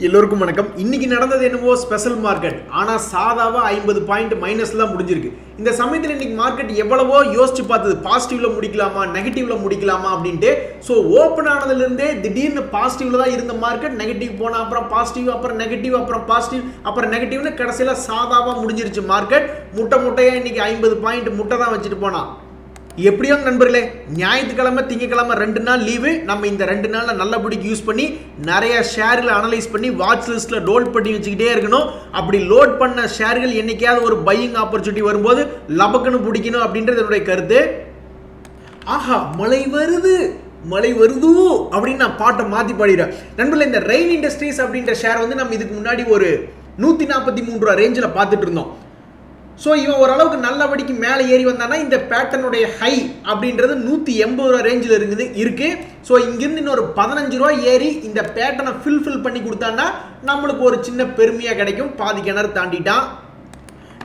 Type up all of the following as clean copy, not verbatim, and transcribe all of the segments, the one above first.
எல்லோருக்கும் வணக்கம். இன்னைக்கு நடந்தது என்னவோ ஸ்பெஷல் மார்க்கெட். ஆனா சாதாவா 50 பாயிண்ட் மைனஸ்ல தான் முடிஞ்சிருக்கு. இந்த சமயத்தில் இன்னைக்கு மார்க்கெட் எவ்வளவோ யோசிச்சு பார்த்தது, பாசிட்டிவ்ல முடிக்கலாமா நெகட்டிவ்ல முடிக்கலாமா அப்படின்ட்டு. ஸோ ஓப்பன் ஆனதுலேருந்தே திடீர்னு பாசிட்டிவ்ல தான் இருந்த மார்க்கெட் நெகட்டிவ் போனா அப்புறம் பாசிட்டிவ், அப்புறம் நெகட்டிவ், அப்புறம் பாசிட்டிவ், அப்புறம் நெகட்டிவ்னு கடைசியில் சாதாவா முடிஞ்சிருச்சு மார்க்கெட். முட்டையா இன்னைக்கு 50 பாயிண்ட் முட்டை தான் வச்சுட்டு போனா. எப்படியோ நண்பர்களே, ஞாயிற்றுக்கிழமை திங்கக்கிழமை 2 நாள் லீவு. நம்ம இந்த 2 நாளில் நல்லபடிக்கு யூஸ் பண்ணி நிறைய ஷேர்களை அனலைஸ் பண்ணி வாட்ச் லிஸ்ட்டில் லோட் பண்ணி வச்சுக்கிட்டே இருக்கணும். அப்படி லோட் பண்ண ஷேர்கள் என்னைக்காவது ஒரு பையிங் ஆப்பர்ச்சுனிட்டி வரும்போது லபக்குன்னு பிடிக்கணும் அப்படின்றது என்னுடைய கருத்து. ஆஹா, மழை வருது அப்படின்னு நான் பாட்டை மாற்றி பாடிடுறேன் நண்பர்களே. இந்த ரெயின் இண்டஸ்ட்ரீஸ் அப்படின்ற ஷேர் வந்து நம்ம இதுக்கு முன்னாடி ஒரு 143 ரூபா ரேஞ்சில் பார்த்துட்டு இருந்தோம். ஸோ இவன் ஓரளவுக்கு நல்லபடிக்கு மேலே ஏறி வந்தானா இந்த பேட்டர்னுடைய ஹை அப்படின்றது 180 ரூபா ரேஞ்சில் இருக்கு. ஸோ இங்கிருந்து இன்னொரு 15 ரூபா ஏறி இந்த பேட்டர்னை ஃபில் பண்ணி கொடுத்தான்னா நம்மளுக்கு ஒரு சின்ன பெருமையாக கிடைக்கும். பாதி கிணறு தாண்டிட்டான்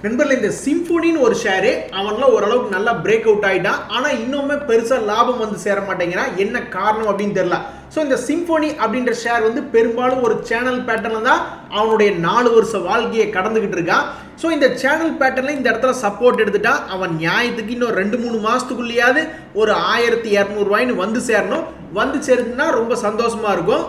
நண்பர்கள். இந்த சிம்போனின்னு ஒரு ஷேரு அவன்லாம் ஓரளவுக்கு நல்லா பிரேக் அவுட் ஆகிட்டான். ஆனால் இன்னுமே பெருசாக லாபம் வந்து சேர மாட்டேங்கிறான். என்ன காரணம் அப்படின்னு தெரியல. ஸோ இந்த சிம்போனி அப்படின்ற ஷேர் வந்து பெரும்பாலும் ஒரு சேனல் பேட்டர்னில் தான் அவனுடைய 4 வருஷ வாழ்க்கையை கடந்துக்கிட்டு இருக்கான். ஸோ இந்த சேனல் பேட்டர்னில் இந்த இடத்துல சப்போர்ட் எடுத்துட்டான். அவன் நியாயத்துக்கு இன்னும் 2-3 மாதத்துக்குள்ளேயாவது ஒரு 1200 ரூபாய்னு வந்து சேரணும். வந்து சேருதுன்னா ரொம்ப சந்தோஷமா இருக்கும்.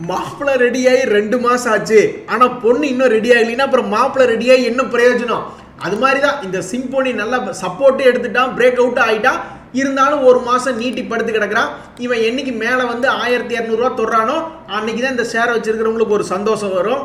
மாப்பிள்ளை ரெடியாகி 2 மாதம் ஆச்சு, ஆனால் பொண்ணு இன்னும் ரெடி ஆகலைன்னா அப்புறம் மாப்பிள்ளை ரெடியாகி என்ன பிரயோஜனம்? அது மாதிரி தான் இந்த சிம்போனி நல்லா சப்போர்ட்டே எடுத்துட்டான், பிரேக் அவுட் ஆகிட்டான். இருந்தாலும் 1 மாதம் நீட்டி படுத்து கிடக்கிறான். இவன் என்னைக்கு மேலே வந்து 1200 ரூபா தொடுறானோ அன்னைக்கு தான் இந்த ஷேரை வச்சிருக்கிறவங்களுக்கு ஒரு சந்தோஷம் வரும்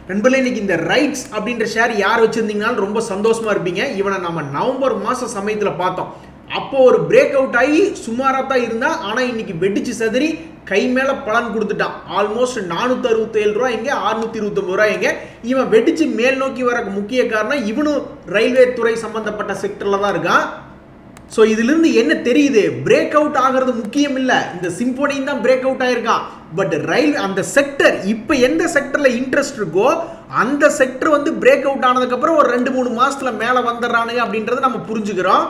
நண்பர்களே. இன்னைக்கு இந்த ரைட்ஸ் அப்படின்ற ஷேர் யார் வச்சிருந்தீங்கனாலும் ரொம்ப சந்தோஷமா இருப்பீங்க. இவனை நம்ம நவம்பர் மாதம் சமயத்தில் பார்த்தோம். அப்போ ஒரு பிரேக் அவுட் ஆகி சுமாராக தான் இருந்தா. ஆனால் இன்னைக்கு வெடிச்சு சதுரி கை மேலே பலன் கொடுத்துட்டான். ஆல்மோஸ்ட் 467 ரூபா எங்கே 629 ரூபா எங்கே. இவன் வெடிச்சு மேல் நோக்கி வர முக்கிய காரணம் இவனும் ரயில்வே துறை சம்பந்தப்பட்ட செக்டர்ல தான் இருக்கான். ஸோ இதிலிருந்து என்ன தெரியுது? பிரேக் அவுட் ஆகிறது முக்கியம் இல்லை, இந்த சிம்போனியும் தான் பிரேக் அவுட் ஆயிருக்கான். பட் ரயில் அந்த செக்டர் இப்போ எந்த செக்டர்ல இன்ட்ரெஸ்ட் இருக்கோ அந்த செக்டர் வந்து பிரேக் அவுட் ஆனதுக்கப்புறம் ஒரு 2-3 மாசத்துல மேலே வந்துடுறானுங்க அப்படின்றத நம்ம புரிஞ்சுக்கிறோம்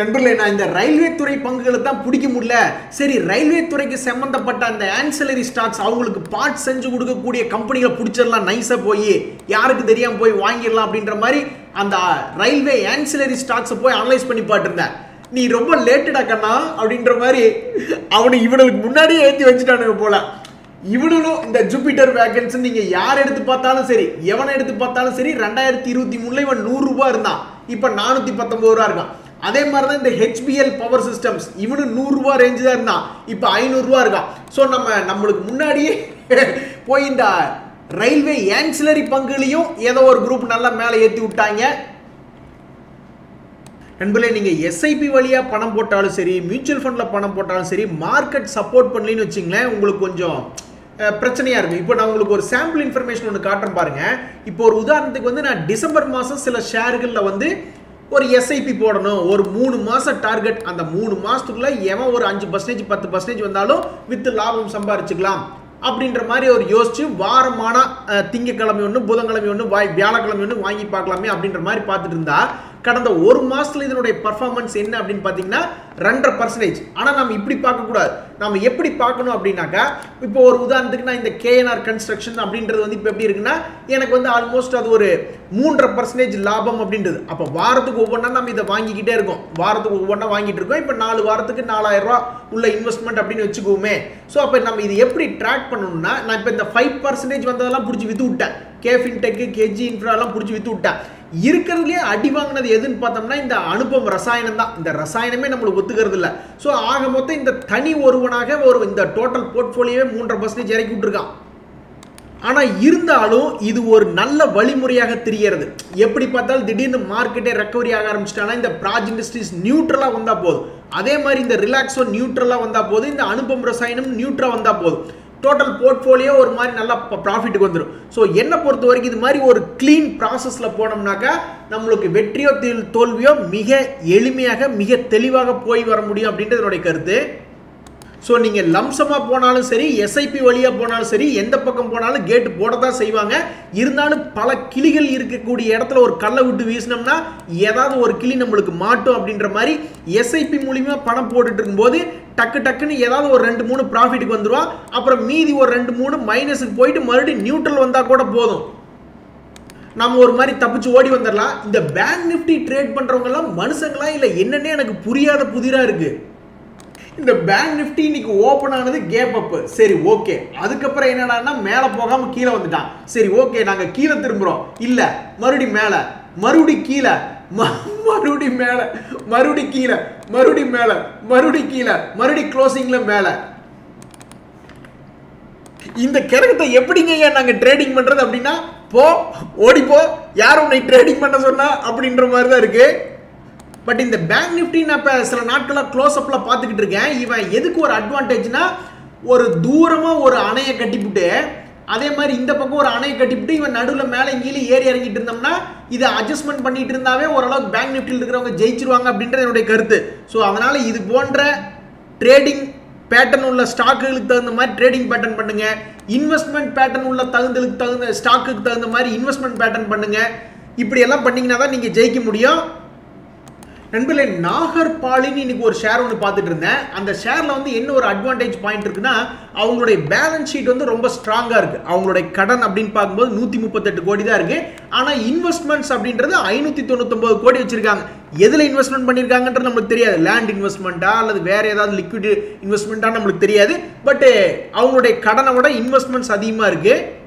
நண்பர்களே. நான் இந்த ரயில்வே துறை பங்குகளை தான் பிடிக்க முடியல. சரி, ரயில்வே துறைக்கு சம்பந்தப்பட்ட அந்த ஆன்சிலரி ஸ்டாக்ஸ் அவங்களுக்கு பார்ட் செஞ்சு கொடுக்கக்கூடிய கம்பெனிகளை பிடிச்சிடலாம், நைஸா போய் யாருக்கு தெரியாம போய் வாங்கிடலாம் அப்படின்ற மாதிரி அந்த ரயில்வே ஆன்சிலரி ஸ்டாக்ஸை போய் அனலைஸ் பண்ணி பாட்டுருந்தேன். நீ ரொம்ப லேட்டடா கண்ணா அப்படின்ற மாதிரி இவனுக்கு முன்னாடியே ஏற்றி வச்சுட்டானுங்க போல. இவனும் இந்த ஜூபிட்டர் வேகன்ஸ் நீங்க யார் எடுத்து பார்த்தாலும் சரி, எவனை எடுத்து பார்த்தாலும் சரி, 2023 இவன் 100 ரூபாய் இருந்தான், இப்ப 419 ரூபா இருக்கான். அதே மாதிரி தான் இந்த HBL பவர் சிஸ்டம்ஸ் இவனு 100 ரூபா ரேஞ்சு தான் இருந்தான், இப்போ 500 ரூபா இருக்கான். ஸோ நம்மளுக்கு முன்னாடியே போய் இந்த ரயில்வே ஆன்சிலரி பங்குலையும் ஏதோ ஒரு குரூப் நல்லா மேலே ஏற்றி விட்டாங்க நண்பர்களே. நீங்கள் SIP வழியாக பணம் போட்டாலும் சரி, மியூச்சுவல் ஃபண்டில் பணம் போட்டாலும் சரி, மார்க்கெட் சப்போர்ட் பண்ணலின்னு வச்சிங்களேன் உங்களுக்கு கொஞ்சம் பிரச்சனையாக இருக்கும். இப்போ நான் உங்களுக்கு ஒரு சாம்பிள் இன்ஃபர்மேஷன் ஒன்று காட்டுறேன் பாருங்க. இப்போ ஒரு உதாரணத்துக்கு வந்து நான் டிசம்பர் மாதம் சில ஷேர்களில் வந்து ஒரு SIP போடணும், ஒரு 3 மாதம் டார்கெட். அந்த 3 மாதத்துக்குள்ள எவன் ஒரு 5% 10% வந்தாலும் வித்து லாபம் சம்பாரிச்சுக்கலாம் அப்படின்ற மாதிரி ஒரு யோசிச்சு வாரமான திங்கக்கிழமை ஒன்று, புதன்கிழமை ஒன்று, வியாழக்கிழமை ஒன்று வாங்கி பார்க்கலாமே அப்படின்ற மாதிரி பார்த்துட்டு இருந்தா கடந்த 1 மாசத்துல இதனுடைய பர்ஃபார்மன்ஸ் என்ன அப்படின்னு பார்த்தீங்கன்னா 2.5%. ஆனால் நம்ம இப்படி பார்க்கக்கூடாது. நம்ம எப்படி பார்க்கணும் அப்படின்னாக்கா, இப்போ ஒரு உதாரணத்துக்கு நான் இந்த KNR கன்ஸ்ட்ரக்ஷன் அப்படின்றது வந்து இப்போ எப்படி இருக்குன்னா எனக்கு வந்து ஆல்மோஸ்ட் அது ஒரு 3.5% லாபம் அப்படின்றது. அப்போ வாரத்துக்கு ஒவ்வொன்றா நம்ம இதை வாங்கிக்கிட்டே இருக்கோம், வாரத்துக்கு ஒவ்வொன்றா வாங்கிட்டு இருக்கோம். இப்போ 4 வாரத்துக்கு 4000 ரூபா உள்ள இன்வெஸ்ட்மெண்ட் அப்படின்னு வச்சுக்கோமே. ஸோ அப்போ நம்ம இது எப்படி ட்ராக் பண்ணணும்னா, நான் இப்போ இந்த 5% வந்ததெல்லாம் பிடிச்சி வித்து விட்டேன். KFinTech, KG Infra எல்லாம் பிடிச்சி வித்து விட்டேன். இருக்கிறதுலேயே அடி வாங்கினது எதுன்னு பார்த்தோம்னா இந்த அனுபவம் ரசாயனம் தான். இந்த ரசாயனமே நம்மளுக்கு ஒத்துக்கிறது இல்லை. ஸோ ஆக மொத்தம் இந்த தனி ஒருவனாக இந்த டோட்டல் போர்ட்ஃபோலியோவே 3.5% இறக்கி விட்டுருக்கான். ஆனால் இருந்தாலும் இது ஒரு நல்ல வழிமுறையாக தெரிகிறது. எப்படி பார்த்தாலும் திடீர்னு மார்க்கெட்டே ரெக்கவரி ஆக ஆரம்பிச்சிட்டானா இந்த ப்ராஜ் இண்டஸ்ட்ரீஸ் நியூட்ரலாக வந்தால் போதும். அதே மாதிரி இந்த ரிலாக்ஸோ நியூட்ரலாக வந்தால் போதும், இந்த அனுபவம் ரசாயனம் நியூட்ரலாக வந்தால் போதும். டோட்டல் போர்ட்ஃபோலியோ ஒரு மாதிரி நல்லா ப்ராஃபிட்டுக்கு வந்துடும். ஸோ என்னை பொறுத்த வரைக்கும் இது மாதிரி ஒரு க்ளீன் ப்ராசஸில் போனோம்னாக்கா நம்மளுக்கு வெற்றியோ தோல்வியோ மிக எளிமையாக மிக தெளிவாக போய் வர முடியும் அப்படின்றது என்னுடைய கருத்து. ஸோ நீங்கள் லம்சமாக போனாலும் சரி, எஸ்ஐபி வழியாக போனாலும் சரி, எந்த பக்கம் போனாலும் கேட்டு போட தான் செய்வாங்க. இருந்தாலும் பல கிளிகள் இருக்கக்கூடிய இடத்துல ஒரு கல்லை விட்டு வீசினோம்னா ஏதாவது ஒரு கிளி நம்மளுக்கு மாட்டும் அப்படின்ற மாதிரி எஸ்ஐபி மூலியமா பணம் போட்டுட்டு இருக்கும்போது டக்குன்னு ஏதாவது ஒரு 2-3 ப்ராஃபிட்டுக்கு வந்துடும். அப்புறம் மீதி ஒரு 2-3 மைனஸுக்கு போயிட்டு மறுபடியும் நியூட்ரல் வந்தால் கூட போதும், நம்ம ஒரு மாதிரி தப்பிச்சு ஓடி வந்துடலாம். இந்த பேங்க் நிஃப்டி ட்ரேட் பண்ணுறவங்கலாம் மனுஷங்களா இல்லை என்னன்னே எனக்கு புரியாத புதிராக இருக்குது. இந்த பேங்க் நிஃப்டி இன்னைக்கு ஓப்பன் ஆனது கேப் அப், சரி ஓகே. அதுக்கப்புறம் என்னடான்னா மேலே போகாமல் கீழே வந்துட்டான். சரி ஓகே, நாங்கள் கீழே திரும்புகிறோம். இல்லை, மறுபடி மேலே, மறுபடி கீழே, மறுபடி மேலே, மறுபடி கீழே, மறுபடி மேலே, மறுபடி கீழே, மறுபடி க்ளோசிங்கில் மேலே. இந்த கிரகத்தை எப்படிங்க நாங்கள் ட்ரேடிங் பண்ணுறது அப்படின்னா, போ ஓடிப்போ, யாரும் உன்னை ட்ரேடிங் பண்ண சொன்னா அப்படின்ற மாதிரி தான் இருக்கு. பட் இந்த பேங்க் நிஃப்டி நான் இப்போ சில நாட்களாக க்ளோஸ் அப்பில் பார்த்துக்கிட்டு இருக்கேன். இவன் எதுக்கு ஒரு அட்வான்டேஜ்னா, ஒரு தூரமாக ஒரு அணையை கட்டிவிட்டு அதே மாதிரி இந்த பக்கம் ஒரு அணையை கட்டிவிட்டு இவன் நடுவில் மேலே கீழே ஏறி இறங்கிட்டு இருந்தோம்னா இதை அட்ஜஸ்ட்மெண்ட் பண்ணிட்டு இருந்தாவே ஓரளவுக்கு பேங்க் நிஃப்டியில் இருக்கிறவங்க ஜெயிச்சிருவாங்க அப்படின்றது என்னுடைய கருத்து. ஸோ அதனால் இது போன்ற ட்ரேடிங் பேட்டர்ன் உள்ள ஸ்டாக்குகளுக்கு தகுந்த மாதிரி ட்ரேடிங் பேட்டர்ன் பண்ணுங்க. இன்வெஸ்ட்மெண்ட் பேட்டர்ன் உள்ள தகுந்த ஸ்டாக்குக்கு தகுந்த மாதிரி இன்வெஸ்ட்மெண்ட் பேட்டர்ன் பண்ணுங்க. இப்படி எல்லாம் பண்ணீங்கன்னா தான் நீங்கள் ஜெயிக்க முடியும். நண்பர்களே, நாகர்பாலின்னு இன்னைக்கு ஒரு ஷேர் ஒன்று பார்த்துட்டு இருந்தேன். அந்த ஷேரில் வந்து என்ன ஒரு அட்வான்டேஜ் பாயிண்ட் இருக்குன்னா, அவங்களுடைய பேலன்ஸ் ஷீட் வந்து ரொம்ப ஸ்ட்ராங்காக இருக்குது. அவங்களுடைய கடன் அப்படின்னு பார்க்கும்போது 138 கோடி தான் இருக்குது. ஆனால் இன்வெஸ்ட்மெண்ட்ஸ் அப்படின்றது 599 கோடி வச்சிருக்காங்க. எதில் இன்வெஸ்ட்மெண்ட் பண்ணியிருக்காங்கன்றது நம்மளுக்கு தெரியாது. லேண்ட் இன்வெஸ்ட்மெண்ட்டா அல்லது வேற ஏதாவது லிக்விட் இன்வெஸ்ட்மெண்ட்டா நம்மளுக்கு தெரியாது. பட் அவங்களுடைய கடனை விட இன்வெஸ்ட்மெண்ட்ஸ் அதிகமாக இருக்குது.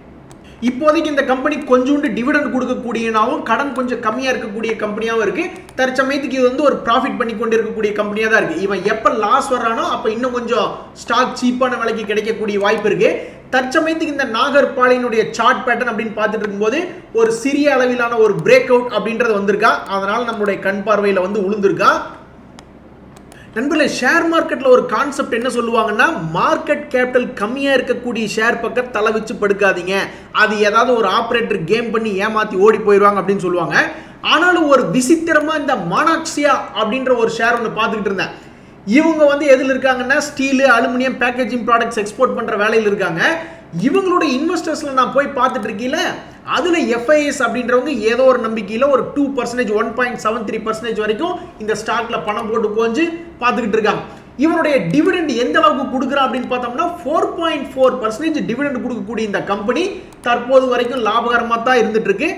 இப்போதைக்கு இந்த கம்பெனி கொஞ்சோண்டு டிவிடெண்ட் கொடுக்கக்கூடியனாவும் கடன் கொஞ்சம் கம்மியாக இருக்கக்கூடிய கம்பெனியாகவும் இருக்குது. தற்சமயத்துக்கு இது வந்து ஒரு ப்ராஃபிட் பண்ணி கொண்டு இருக்கக்கூடிய கம்பெனியாக தான் இருக்குது. இவன் எப்போ லாஸ் வர்றானோ அப்போ இன்னும் கொஞ்சம் ஸ்டாக் சீப்பான விலைக்கு கிடைக்கக்கூடிய வாய்ப்பு இருக்குது. தற்சமயத்துக்கு இந்த நாகர்பாலினுடைய சார்ட் பேட்டர்ன் அப்படின்னு பார்த்துட்டு இருக்கும்போது ஒரு சிறிய அளவிலான ஒரு பிரேக் அவுட் அப்படின்றது வந்திருக்கா. அதனால் நம்மளுடைய கண் பார்வையில் வந்து உளுந்திருக்கா. நண்பர்களே, ஷேர் மார்க்கெட்டில் ஒரு கான்செப்ட் என்ன சொல்லுவாங்கன்னா, மார்க்கெட் கேபிட்டல் கம்மியாக இருக்கக்கூடிய ஷேர் பக்கம் தலை வச்சு படுக்காதீங்க, அது ஏதாவது ஒரு ஆப்ரேட்டர் கேம் பண்ணி ஏமாற்றி ஓடி போயிடுவாங்க அப்படின்னு சொல்லுவாங்க. ஆனாலும் ஒரு விசித்திரமாக இந்த மானாக்சியா அப்படின்ற ஒரு ஷேர் ஒன்று பார்த்துக்கிட்டு இருந்தேன். இவங்க வந்து எதில் இருக்காங்கன்னா, steel, aluminium, packaging products export பண்ணுற வேலையில் இருக்காங்க. இவங்களோட இன்வெஸ்டர்ஸில் நான் போய் பார்த்துட்டு இருக்கீங்கள, அதில் எஃப்ஐஎஸ் அப்படின்றவங்க ஏதோ ஒரு நம்பிக்கையில் ஒரு 2%, 1.73% வரைக்கும் இந்த ஸ்டாக்ல பணம் போட்டு போஞ்சு பார்த்துக்கிட்டு இருக்காங்க. இவனுடைய டிவிடெண்ட் எந்த அளவுக்கு கொடுக்குறான் அப்படின்னு பார்த்தோம்னா 4.4% டிவிடெண்ட் கொடுக்கக்கூடிய இந்த கம்பெனி தற்போது வரைக்கும் லாபகரமாக தான் இருந்துட்டு இருக்கு.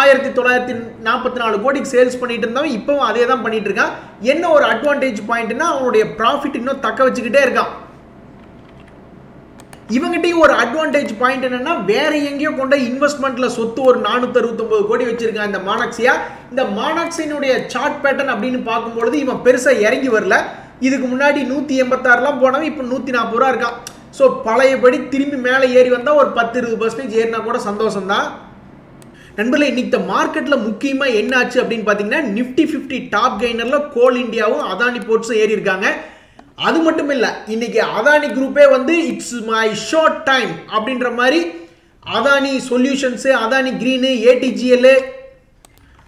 1944 கோடிக்கு சேல்ஸ் பண்ணிட்டு இருந்தவன் இப்பவும் அதே தான் பண்ணிட்டு இருக்கான். என்ன ஒரு அட்வான்டேஜ் பாயிண்ட்னா, அவனுடைய ப்ராஃபிட் இன்னும் தக்க வச்சுக்கிட்டே இருக்கான். இவங்கிட்டையும் ஒரு அட்வான்டேஜ் பாயிண்ட் என்னன்னா, வேற எங்கேயோ கொண்ட இன்வெஸ்ட்மெண்ட்ல சொத்து ஒரு 469 கோடி வச்சிருக்கான் இந்த மானாக்சியா. இந்த மானாக்சியினுடைய சார்ட் பேட்டர்ன் அப்படின்னு பார்க்கும்பொழுது இவன் பெருசா இறங்கி வரல. இதுக்கு முன்னாடி 186 போனவன் இப்போ 140 ரூபா இருக்கான். ஸோ பழையபடி திரும்பி மேலே ஏறி வந்தால் ஒரு 10-20% ஏறினா கூட சந்தோஷம் தான். நண்பர்களே, இன்னைக்கு மார்க்கெட்ல முக்கியமா என்ன ஆச்சு அப்படின்னு பாத்தீங்கன்னா, நிஃப்டி 50 டாப் கெய்னர்ல கோல் இந்தியாவும் அதானி போர்ட்ஸும் ஏறி இருக்காங்க. அது மட்டும் இல்ல, இன்னைக்கு அதானி குரூப்பே வந்து இட்ஸ் மை ஷார்ட் டைம் அப்படின்ற மாதிரி அதானி சொல்யூஷன்ஸ், அதானி கிரீன், ஏடிஜிஎல்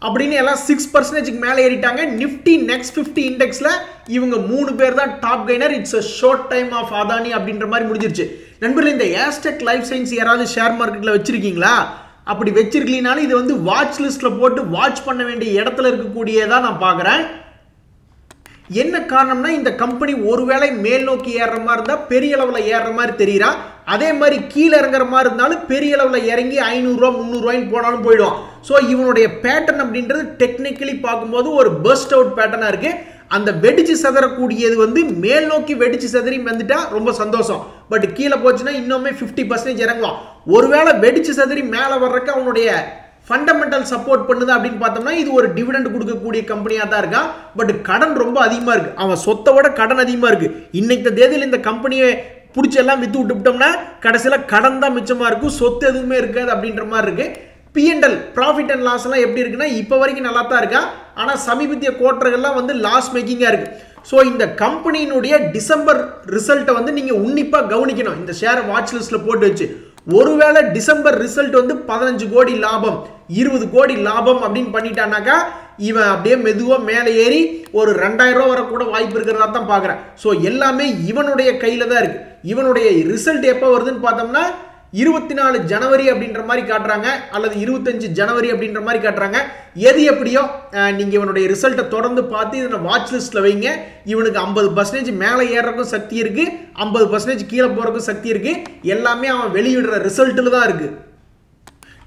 அப்படின்னு எல்லாம் 6% மேலே ஏறிட்டாங்க. நிஃப்டி நெக்ஸ்ட் 50 இண்டெக்ஸ்ல இவங்க 3 பேர் தான் top gainer. It's a short time of Adani அப்படின்ற மாதிரி முடிஞ்சிருச்சு. நண்பர்களே, இந்த ஏஸ்டெக் லைஃப் சயின்ஸ் யாராவது ஷேர் மார்க்கெட்ல வச்சிருக்கீங்களா? அப்படி வச்சிருக்கீங்கனாலும் இது வந்து வாட்ச் லிஸ்ட்ல போட்டு வாட்ச் பண்ண வேண்டிய இடத்துல இருக்கக்கூடியதா நான் பார்க்குறேன். என்ன காரணம்னா, இந்த கம்பெனி ஒருவேளை மேல் நோக்கி ஏறுற மாதிரி இருந்தால் பெரிய அளவில் ஏறுற மாதிரி தெரியுறா. அதே மாதிரி கீழே இறங்குற மாதிரி இருந்தாலும் பெரிய அளவில் இறங்கி 500 ரூபா 300 ரூபாய்ன்னு போனாலும் போயிடும். ஸோ இவனுடைய பேட்டர்ன் அப்படின்றது டெக்னிக்கலி பார்க்கும்போது ஒரு பர்ஸ்ட் அவுட் பேட்டர்னாக இருக்கு. அந்த வெடிச்சு சதறக்கூடியது வந்து மேல் நோக்கி வெடிச்சு சதறி வந்துட்டா ரொம்ப சந்தோஷம். பட் கீழே போச்சுன்னா இன்னுமே 50% இறங்குவான். ஒருவேளை வெடிச்சு சதறி மேலே வர்றதுக்கு அவனுடைய ஃபண்டமெண்டல் சப்போர்ட் பண்ணுது அப்படின்னு பார்த்தோம்னா இது ஒரு டிவிடெண்ட் கொடுக்கக்கூடிய கம்பெனியாக தான் இருக்கான். பட் கடன் ரொம்ப அதிகமாக இருக்கு. அவன் சொத்தை விட கடன் அதிகமாக இருக்கு. இன்னைக்கு தேதியில் இந்த கம்பெனியை பிடிச்சி எல்லாம் வித்து விட்டுவிட்டோம்னா கடைசியில் கடன் தான் மிச்சமாக இருக்கும், சொத்து எதுவுமே இருக்காது அப்படின்ற மாதிரி இருக்கு. P&L ப்ராஃபிட் அண்ட் லாஸ் எல்லாம் எப்படி இருக்குன்னா இப்போ வரைக்கும் நல்லா தான் இருக்கா. ஆனால் சமீபத்திய குவார்டர்கள்லாம் வந்து லாஸ் மேக்கிங்காக இருக்கு. ஸோ இந்த கம்பெனியினுடைய டிசம்பர் ரிசல்ட்டை வந்து நீங்கள் உன்னிப்பாக கவனிக்கணும். இந்த ஷேரை வாட்ச் லிஸ்ட்டில் போட்டு வச்சு ஒருவேளை டிசம்பர் ரிசல்ட் வந்து 15 கோடி லாபம் 20 கோடி லாபம் அப்படின்னு பண்ணிட்டானாக்கா இவன் அப்படியே மெதுவாக மேலே ஏறி ஒரு 2000 ரூபா வர கூட வாய்ப்பு இருக்கிறதா தான் பார்க்குறேன். ஸோ எல்லாமே இவனுடைய கையில் தான் இருக்குது. இவனுடைய ரிசல்ட் எப்போ வருதுன்னு பார்த்தோம்னா 24 ஜனவரி அப்படின்ற மாதிரி காட்டுறாங்க, அல்லது 25 ஜனவரி அப்படின்ற மாதிரி காட்டுறாங்க. எது எப்படியோ நீங்கள் இவனுடைய ரிசல்ட்டை தொடர்ந்து பார்த்து இதனை வாட்ச் லிஸ்ட்டில் வைங்க. இவனுக்கு 50% மேலே ஏறக்கும் சக்தி இருக்குது, 50% கீழே போகிறக்கும் சக்தி இருக்குது. எல்லாமே அவன் வெளியிடுற ரிசல்ட்டில் தான் இருக்குது.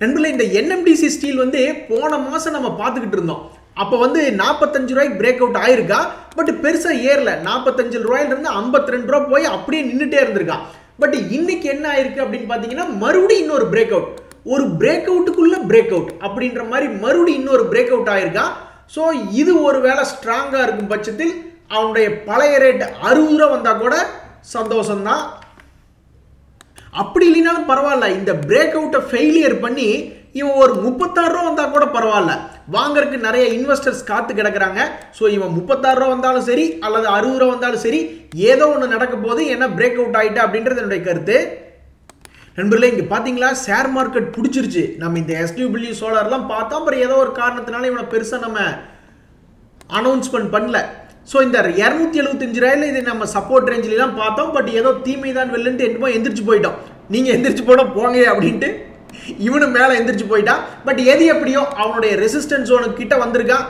நண்பர்களே, இந்த NMDC ஸ்டீல் வந்து போன மாதம் நம்ம பார்த்துக்கிட்டு இருந்தோம். அப்போ வந்து 45 ரூபாய்க்கு பிரேக் அவுட் ஆயிருக்கா, பட் பெருசாக ஏறல. 45 ரூபாயிலிருந்து 52 ரூபா போய் அப்படியே நின்றுட்டே இருந்திருக்கா. பட் இன்னைக்கு என்ன ஆயிருக்கு அப்படின்னு பார்த்தீங்கன்னா மறுபடியும் இன்னொரு பிரேக் அவுட், ஒரு பிரேக் அவுட்டுக்குள்ள பிரேக் அவுட் அப்படின்ற மாதிரி மறுபடியும் இன்னொரு பிரேக் அவுட் ஆயிருக்கா. ஸோ இது ஒரு வேளை ஸ்ட்ராங்காக இருக்கும் பட்சத்தில் அவனுடைய பழைய ரேட் 60 ரூபா வந்தால் கூட சந்தோஷம்தான். அப்படி இல்லைனாலும் பரவாயில்ல, இந்த பிரேக் அவுட்டை ஃபெயிலியர் பண்ணி இவன் ஒரு 36 ரூபா வந்தால் கூட பரவாயில்ல. வாங்கறதுக்கு நிறைய இன்வெஸ்டர்ஸ் காத்து கிடக்குறாங்க. ஸோ இவன் 36 ரூபா வந்தாலும் சரி அல்லது 60 ரூபா வந்தாலும் சரி ஏதோ ஒன்று நடக்க போது என்ன பிரேக் அவுட் ஆகிட்டா அப்படின்றது என்னுடைய கருத்து. நண்பர்களே, இங்கே பார்த்தீங்களா ஷேர் மார்க்கெட் பிடிச்சிருச்சு. நம்ம இந்த SW சோலார்லாம் பார்த்தோம், அப்புறம் ஏதோ ஒரு காரணத்தினால இவனை பெருசாக நம்ம அனௌன்ஸ்மெண்ட் பண்ணல. ஸோ இந்த 275 ரூபாயில் இது நம்ம சப்போர்ட் ரேஞ்சிலாம் பார்த்தோம். பட் ஏதோ தீமை தான் வெல்லுன்ட்டு என்னமோ எந்திரிச்சு போயிட்டோம். நீங்கள் எந்திரிச்சு போனால் போங்க அப்படின்ட்டு இவனும் மேலே எந்திரிச்சு போயிட்டான். பட் எது எப்படியோ அவனுடைய ரெசிஸ்டன்ஸ் ஜோனுக்கு கிட்ட வந்திருக்கான்.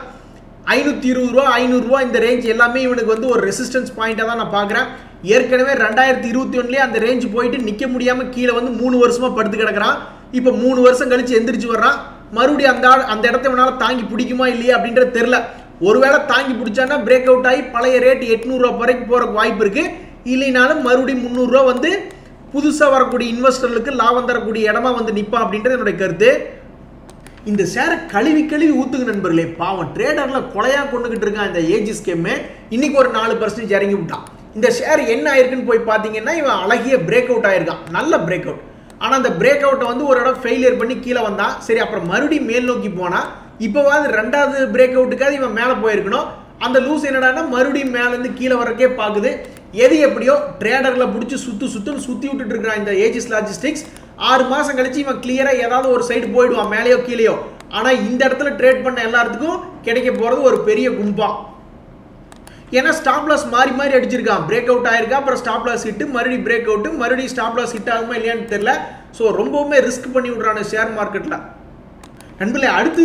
520 ரூபா 500 ரூபா இந்த ரேஞ்ச் எல்லாமே இவனுக்கு வந்து ஒரு ரெசிஸ்டன்ஸ் பாயிண்டாக தான் நான் பார்க்குறேன். ஏற்கனவே 2021 அந்த ரேஞ்ச் போயிட்டு நிற்க முடியாமல் கீழே வந்து 3 வருஷமாக படுத்து கிடக்கிறான். இப்போ 3 வருஷம் கழிச்சு எந்திரிச்சு வர்றான். மறுபடியும் அந்த இடத்த இவனால் தாங்கி பிடிக்குமா இல்லையா அப்படின்றது தெரில. ஒருவேளை தாங்கி பிடிச்சானா பிரேக் அவுட் ஆகி பழைய ரேட் 800 ரூபா வரைக்கும் போகிறக்கு வாய்ப்பு இருக்குது. இல்லைனாலும் மறுபடியும் 300 ரூபா வந்து புதுசாக வரக்கூடிய இன்வெஸ்டர்களுக்கு லாபம் தரக்கூடிய இடமா வந்து நிற்பான் அப்படின்றது என்னுடைய கருத்து. இந்த ஷேரை கழுவி ஊத்துங்க நண்பர்களே. பாவம் ட்ரேடரில் கொலையாக கொண்டுகிட்டு இருக்கான் இந்த ஏஜிஸ் கேம்மு. இன்னைக்கு ஒரு 4% இறங்கி விட்டான். இந்த ஷேர் என்ன ஆயிருக்குன்னு போய் பார்த்தீங்கன்னா இவன் அழகிய பிரேக் அவுட் ஆயிருக்கான், நல்ல பிரேக் அவுட். ஆனால் அந்த பிரேக் அவுட்டை வந்து ஒரு இடம் ஃபெயிலியர் பண்ணி கீழே வந்தான். சரி, அப்புறம் மறுபடியும் மேல் நோக்கி போனால் இப்போவாது 2வது பிரேக் அவுட்டுக்காவது இவன் மேலே போயிருக்கணும். அந்த லூஸ் என்னடானா மறுபடியும் மேலேருந்து கீழே வரக்கே பார்க்குது. எது எப்படியோ ட்ரேடரில் பிடிச்சி சுற்றுன்னு சுற்றி விட்டுட்டு இருக்கிறான் இந்த ஏஜிஸ் லாஜிஸ்டிக்ஸ். 6 மாதம் கழிச்சு இவன் கிளியராக ஏதாவது ஒரு சைடு போயிடுவான், மேலேயோ கீழேயோ. ஆனால் இந்த இடத்துல ட்ரேட் பண்ண எல்லாத்துக்கும் கிடைக்க போகிறது ஒரு பெரிய கும்பா. ஏன்னா ஸ்டாப் லாஸ் மாறி மாறி அடிச்சிருக்கான். பிரேக் அவுட் ஆயிருக்கா, அப்புறம் ஸ்டாப் லாஸ் ஹிட்டு, மறுபடியும் பிரேக் அவுட்டு, மறுபடியும் ஸ்டாப் லாஸ் ஹிட் ஆகுமா இல்லையான்னு தெரியல. ஸோ ரொம்பவுமே ரிஸ்க் பண்ணி விட்றான ஷேர் மார்க்கெட்டில். நண்பர்களே, அடுத்து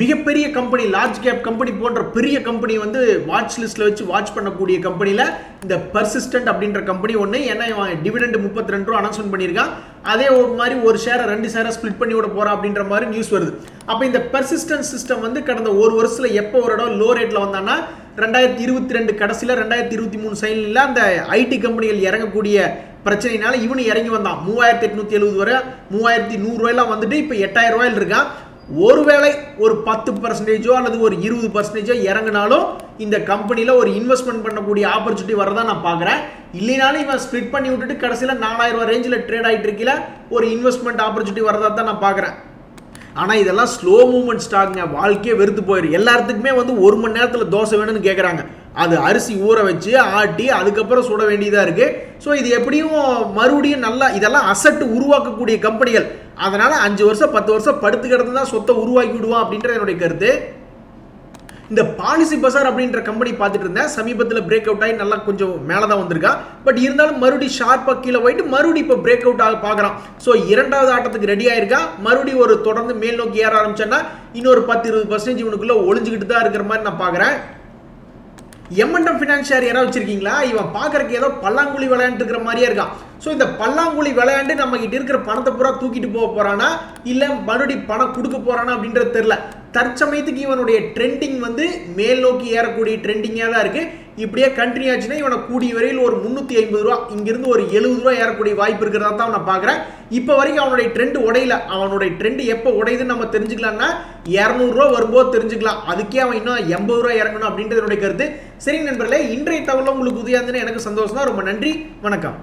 மிகப்பெரிய கம்பெனி, லார்ஜ் கேப் கம்பெனி போன்ற பெரிய கம்பெனி வந்து வாட்ச் லிஸ்ட்டில் வச்சு வாட்ச் பண்ணக்கூடிய கம்பெனியில் இந்த பர்சிஸ்டன்ட் அப்படின்ற கம்பெனி ஒன்று. ஏன்னா இவன் டிவிடெண்ட் 32 ரூபா அனௌன்ஸ்மெண்ட் பண்ணியிருக்கான். அதே ஒரு மாதிரி ஒரு ஷேரை 2 ஷேரை ஸ்பிளிட் பண்ணி விட போகிறான் அப்படின்ற மாதிரி நியூஸ் வருது. அப்போ இந்த பர்சிஸ்டன்ட் சிஸ்டம் வந்து கடந்த ஒரு வருஷத்தில் எப்போ ஒரு இடம் லோ ரேட்டில் வந்தான்னா 2022 கடைசியில் 2023 சைனில் அந்த ஐடி கம்பெனிகள் இறங்கக்கூடிய பிரச்சனைனால இவனு இறங்கி வந்தான். 3870 வரை 3100 ரூபாயெல்லாம் வந்துட்டு இப்போ 8000 ரூபாயில் இருக்கான். ஒருவேளை ஒரு 10% அல்லது ஒரு 20% இறங்கினாலும் இந்த கம்பெனியில் ஒரு இன்வெஸ்ட்மெண்ட் பண்ணக்கூடிய ஆப்பர்ச்சுனிட்டி வரதா நான் பார்க்குறேன். இல்லைனாலும் இவன் ஸ்பிளிட் பண்ணி விட்டுட்டு கடைசியில் 4000 ரூபா ரேஞ்சில் ட்ரேட் ஆகிட்டு இருக்கல ஒரு இன்வெஸ்ட்மெண்ட் ஆப்பர்ச்சுனிட்டி வரதா தான் நான் பார்க்குறேன். ஆனால் இதெல்லாம் ஸ்லோ மூவ்மெண்ட் ஸ்டாக்குங்க. வாழ்க்கையே வெறுத்து போயிடும். எல்லாத்துக்குமே வந்து 1 மணி நேரத்தில் தோசை வேணும்னு கேட்குறாங்க. அது அரிசி ஊற வச்சு ஆட்டி அதுக்கப்புறம் சுட வேண்டியதாக இருக்குது. ஸோ இது எப்படியும் மறுபடியும் நல்லா இதெல்லாம் அசட்டு உருவாக்கக்கூடிய கம்பெனிகள். அதனால் 5 வருஷம் 10 வருஷம் படுத்து கிடந்து தான் சொத்தை உருவாக்கி விடுவான் அப்படின்றது என்னுடைய கருத்து. இந்த பாலிசி பசார் அப்படின்ற கம்பெனி பார்த்துட்டு இருந்தேன். சமீபத்தில் பிரேக் அவுட் ஆகி நல்லா கொஞ்சம் மேலே தான் வந்திருக்கா. பட் இருந்தாலும் மறுபடியும் ஷார்ப்பாக கீழே போயிட்டு மறுபடியும் இப்போ பிரேக் அவுட் ஆக பார்க்குறான். ஸோ 2வது ஆட்டத்துக்கு ரெடி ஆயிருக்கா. மறுபடியும் ஒரு தொடர்ந்து மேல் நோக்கி ஏற ஆரம்பிச்சேன்னா இன்னொரு 10-20% இவனுக்குள்ளே ஒளிஞ்சிக்கிட்டு தான் இருக்கிற மாதிரி நான் பார்க்குறேன். M&M ஃபினான்ஸ் ஷேர் யாராவது வச்சிருக்கீங்களா? இவன் பார்க்கறதுக்கு ஏதோ பல்லாங்குழி விளையாண்டு இருக்கிற மாதிரியே இருக்கான். ஸோ இந்த பல்லாங்குழி விளையாண்டு நம்ம கிட்ட இருக்கிற பணத்தை பூரா தூக்கிட்டு போக போறானா இல்லை மறுபடியும் பணம் கொடுக்க போறானா அப்படின்றது தெரியல. தற்சமயத்துக்கு இவனுடைய ட்ரெண்டிங் வந்து மேல் நோக்கி ஏறக்கூடிய ட்ரெண்டிங்காக தான் இருக்கு. இப்படியே கண்டினியூ ஆச்சுன்னா இவனை கூடிய வரையில் ஒரு 350 ரூபா இங்கிருந்து ஒரு 70 ரூபா ஏறக்கூடிய வாய்ப்பு இருக்கிறதா தான் நான் பார்க்குறேன். இப்போ வரைக்கும் அவனுடைய ட்ரெண்ட் உடையில. அவனுடைய ட்ரெண்ட் எப்போ உடையுதுன்னு நம்ம தெரிஞ்சுக்கலாம்னா 200 ரூபா வரும்போது தெரிஞ்சுக்கலாம். அதுக்கே அவன் இன்னும் 80 ரூபா இறங்கணும் அப்படின்றது என்னுடைய கருத்து. சரிங்க நண்பர்களே, இன்றைய தகவல் உங்களுக்கு உதவியாக இருந்ததுன்னு எனக்கு சந்தோஷம் தான். ரொம்ப நன்றி, வணக்கம்.